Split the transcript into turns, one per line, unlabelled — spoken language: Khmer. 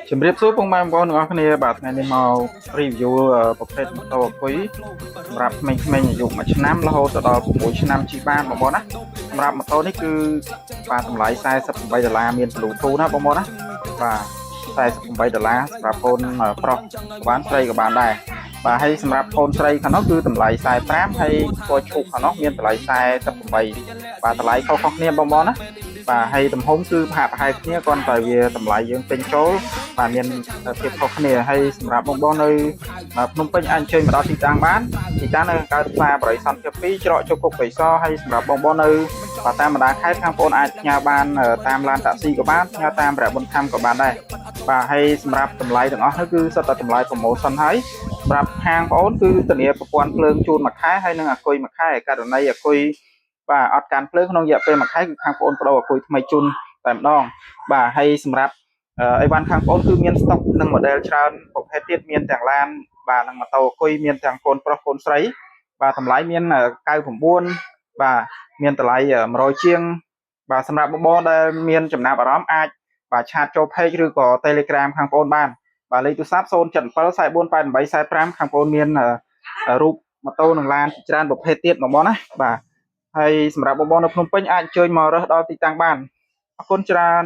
ជំរាបសួរពុកម៉ែបងប្អូនទាំងអស់គ្នាបាទថ្ងៃនេះមក review ប្រភេទម៉ូតូអគុយសម្រាប់ក្មេងៗអាយុ1ឆ្នាំរហូតដល់6ឆ្នាំជិះបានបងប្អូនណាសម្រាប់ម៉ូតូនេះគឺបាទតម្លៃ$48មាន Bluetooth ណាបងប្អូនណាបាទ$48សម្រាប់កូនប្រុសក៏បានស្រីក៏បានដែរបាទហើយសម្រាប់កូនស្រីខាងនោះគឺតម្លៃ45ហើយពណ៌ឈូកខាងនោះមានតម្លៃ48បាទតម្លៃខុសៗគ្នាបងប្អូនណាបាទហើយទំហំគឺប្រហាក់ប្រហែលគ្នាគ្រាន់តែវាតម្លៃយើងពេញចូលបាទមានភាពខុសគ្នាហើយសម្រាប់បងប្អូននៅភ្នំពេញអាចអញ្ជើញមកដល់ទីតាំងបានទីតាំងនៅកើតផ្សារបរិស័ទទី2ច្រកជោគគុកបិសហើយសម្រាប់បងប្អូននៅតាមបណ្ដាខេត្តខាងបងប្អូនអាចផ្ញើបានតាមឡានតាក់ស៊ីក៏បានផ្ញើតាមរយៈបុណ្យធម្មក៏បានដែរបាទហើយសម្រាប់តម្លៃទាំងអស់នោះគឺសុទ្ធតែតម្លៃ promotion ហើយសម្រាប់ហាងបងប្អូនគឺធានាប្រព័ន្ធភ្លើងជូនមួយខែហើយនឹងអគុយមួយខែករណីអគុយបាទអត់កាន់ភ្លើងក្នុងរយៈពេលមួយខែគឺខាងបងប្អូនបដូរអគុយថ្មីជូនតែម្ដងបាទហើយសម្រាប់អីវ៉ាន់ខាងបងប្អូនគឺមានស្តុកនិង model ច្រើនប្រភេទទៀតមានទាំងឡានបាទនិងម៉ូតូអគុយមានទាំងកូនប្រុសកូនស្រីបាទតម្លៃមាន99បាទមានតម្លៃ100ជាងបាទសម្រាប់បងប្អូនដែលមានចំណាប់អារម្មណ៍អាចបាទឆាតចូល page ឬក៏ Telegram ខាងបងប្អូនបានបាទលេខទូរស័ព្ទ077448845ខាងបងប្អូនមានរូបម៉ូតូនិងឡានច្រើនប្រភេទទៀតបងប្អូនណាបាទហើយសម្រាប់បងប្អូននៅភ្នំពេញអាចអញ្ជើញមករើសដល់ទីតាំងបានអរគុណច្រើន